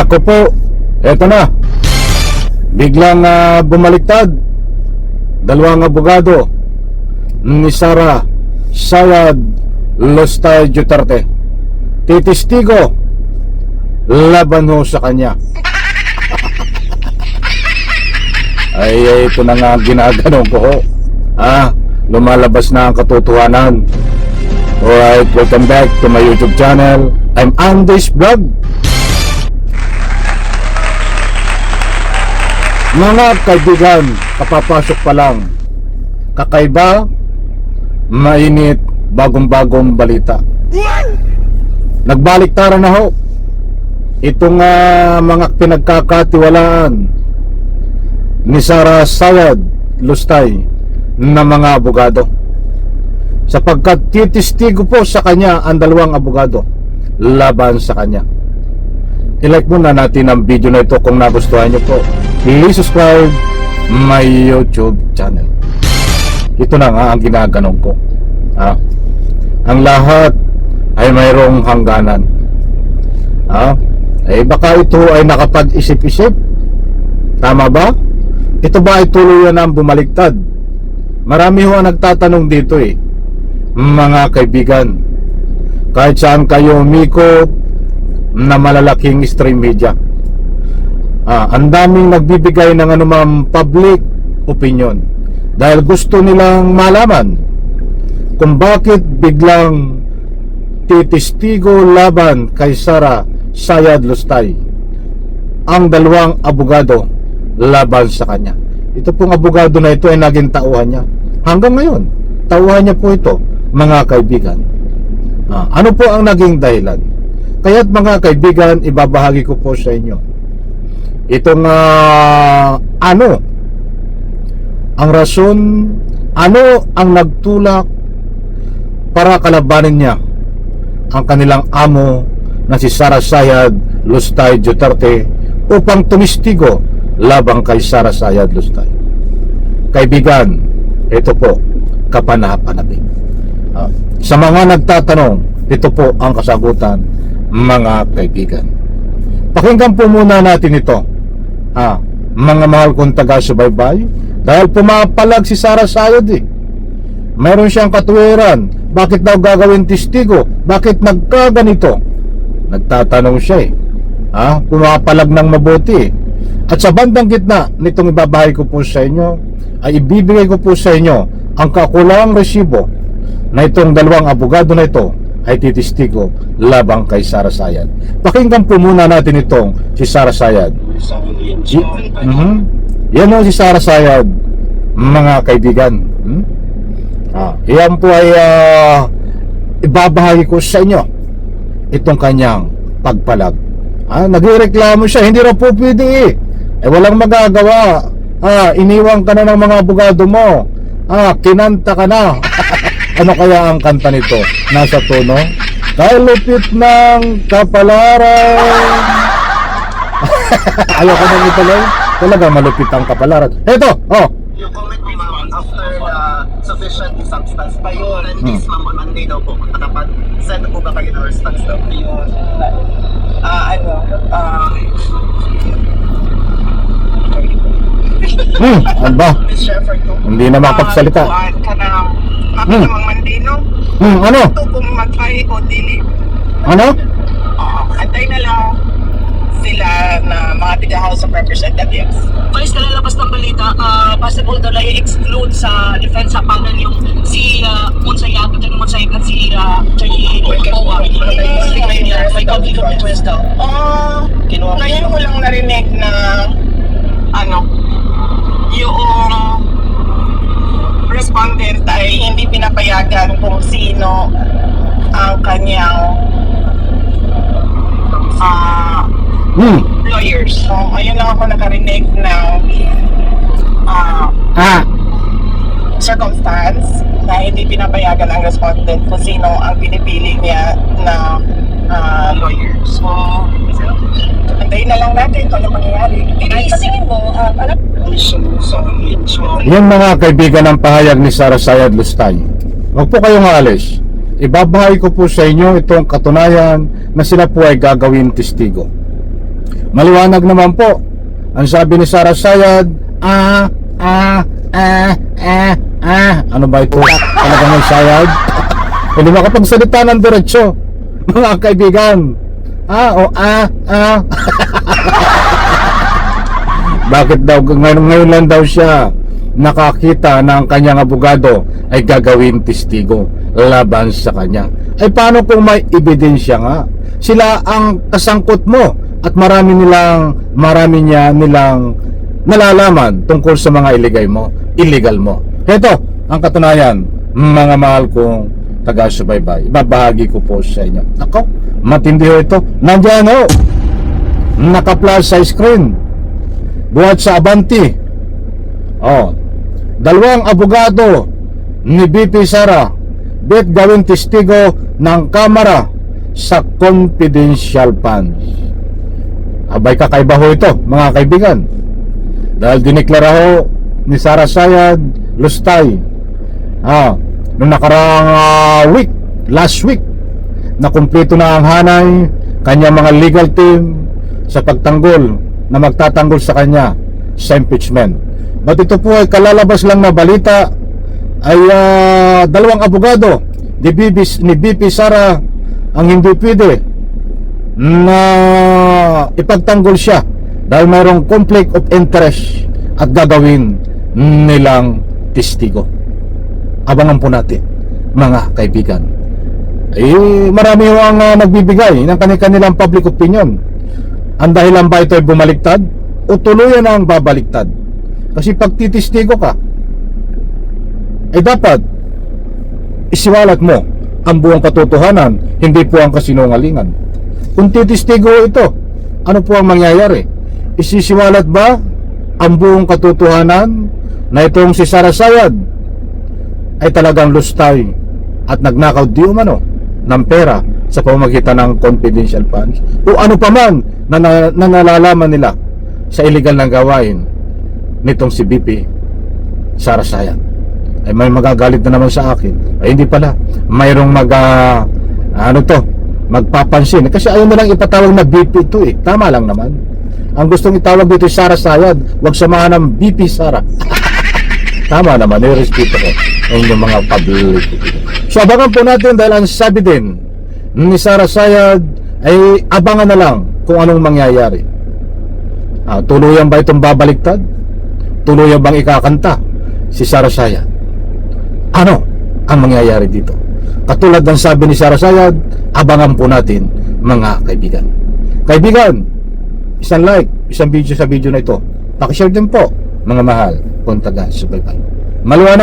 Nako po, eto na. Biglang bumaliktad. Dalawang abogado ni Sara Sayad Lustay Duterte. Titistigo laban ho sa kanya. Ay, ito na nga ginaganon ko ho. Lumalabas na ang katotohanan. Alright, welcome back to my YouTube channel. I'm Andy's Vlog. Mga kaibigan, kapapasok pa lang. Kakaiba, mainit, bagong-bagong balita. Nagbaliktaran na ho itong mga pinagkakatiwalaan ni Sara Sayad Lustay na mga abogado, sapagkat titistigo po sa kanya ang dalawang abogado laban sa kanya. I-like muna natin ang video na ito kung nagustuhan nyo po. Please subscribe my YouTube channel. Ito na nga ang ginaganon ko. Ang lahat ay mayroong hangganan. Baka ito ay nakapag-isip-isip. Tama ba? Ito ba ay tuluyan ang bumaliktad? Marami ho ang nagtatanong dito mga kaibigan. Kahit saan kayo umikot na malalaking stream media, ang daming nagbibigay ng anumang public opinion dahil gusto nilang malaman kung bakit biglang titistigo laban kay Sara Sayad Lustay ang dalawang abogado laban sa kanya. Ito pong abogado na ito ay naging tauhan niya. Hanggang ngayon, tauhan niya po ito, mga kaibigan. Ano po ang naging dahilan? Kaya't mga kaibigan, ibabahagi ko po sa inyo itong ano ang rason, ano ang nagtulak para kalabanin niya ang kanilang amo na si Sara Sayad Lustay Duterte upang tumistigo labang kay Sara Sayad Lustay. Kaibigan, ito po kapanapanabik. Sa mga nagtatanong, ito po ang kasagutan, mga kaibigan. Pakinggan po muna natin ito, mga mahal kong taga-subaybay, dahil pumapalag si Sara Sayad mayroon siyang katuwiran. Bakit daw gagawin testigo? Bakit nagkaganito? Nagtatanong siya pumapalag ng mabuti. At sa bandang gitna nitong ibabahay ko po sa inyo, ay ibibigay ko po sa inyo ang kakulangang resibo na itong dalawang abogado na ito ay titistigo labang kay Sara Sayad. Pakinggan po muna natin itong si Sara Sayad. Yan o si Sara Sayad, mga kaibigan. Yan po ay ibabahagi ko sa inyo itong kanyang pagpalag. Nagreklamo siya, hindi raw po pwede walang magagawa. Iniwan ka na ng mga abogado mo. Kinanta ka na. Ano kaya ang kanta nito? Nasa tono? Kalupit ng kapalaran. Ayoko nang ituloy. Talaga malupit ang kapalaran. Ito, Yung comment ni ma'am, after sufficient substance pa yun, and this ma'am on Monday daw po, send po ba kayo ng response daw po yun? ano ba? Miss Shepherd ko. Hindi na makapagsalita. Tuwaan ka na, ako namang Monday, no? Ano? Ito kung mag-try o dili. Ano? Antay na lang sila na mga taga-House of Representatives. Vice, kalalabas ng balita, possible daw na i-exclude sa defense panel yung si Monsayato, at si Attorney Owa. May conflict of interest daw. Ngayon ko lang narinig na yung respondent ay hindi pinapayagan kung sino ang kanyang lawyers. So, ayun lang ako nakarinig ng circumstance na hindi pinapayagan ang respondent kung sino ang pinipili niya na lawyer. So, antayin na lang natin kung ano mangyayari. Isingin mo, Yan mga kaibigan ang pahayag ni Sara Sayad Lustay. Huwag po kayong aalis. Ibabahagi ko po sa inyo itong katunayan na sila po ay gagawin testigo. Maliwanag naman po. Ang sabi ni Sarah Sayad, ano ba ito? Talagang may sayad? Hindi makapagsalita ng diretsyo, mga kaibigan. Bakit daw ngayon lang daw siya nakakita na ang kanyang abogado ay gagawin testigo laban sa kanya? Ay paano kung may ebidensya nga? Sila ang kasangkot mo at marami nilang nalalaman tungkol sa mga illegal mo. Ito ang katunayan, mga mahal kong taga-subaybay. Babahagi ko po sa inyo. Ako, matindi ho ito. Nandiyan ho, naka-flash sa screen. Buhat sa Abanti. Dalawang abogado ni BP Sara bet gawing testigo ng kamera sa confidential funds. Abay, kakaiba ho ito, mga kaibigan. Dahil diniklara ho ni Sarah Sayad lustay noong nakaraang last week, na kumpleto na ang hanay kanyang mga legal team sa pagtanggol na magtatanggol sa kanya sa impeachment. But ito po ay kalalabas lang na balita ay dalawang abogado ni BP Sara ang hindi pwede na ipagtanggol siya dahil mayroong conflict of interest at gagawin nilang testigo. Abangan po natin, mga kaibigan. Marami ho ang nagbibigay ng kanilang public opinion. Ang dahilan ba ito ay bumaliktad o tuluyan ang babaliktad? Kasi pag titistigo ka, ay dapat isiwalat mo ang buong katotohanan, hindi po ang kasinungalingan. Kung titistigo ito, ano po ang mangyayari? Isisiwalat ba ang buong katotohanan na itong si Sarah Sayad ay talagang lustay at nagnakaw di umano ng pera sa pamamagitan ng confidential funds o ano pa man na nalalaman nila sa illegal na gawain nitong si BP Sarah Sayad? Ay may magagalit na naman sa akin. Ay hindi pala, mayroong magpapansin kasi ayaw na lang ipatawag na BP ito eh. Tama lang naman. Ang gustong itawag dito ay Sarah Sayad, wag samahan ng BP Sara. Tama naman, respeto ko ang inyong mga public. So abangan po natin dahil ang sabi din ni Sarah Sayad ay abangan na lang kung anong mangyayari. Tuluyan ba itong babaliktad? Tuluyan bang ikakanta si Sarah Sayad? Ano ang mangyayari dito? Katulad ng sabi ni Sarah Sayad, abangan po natin, mga kaibigan. Kaibigan, isang like, isang video sa video na ito. Pakishare din po, mga mahal kong taga-subaybay. Maliwanag.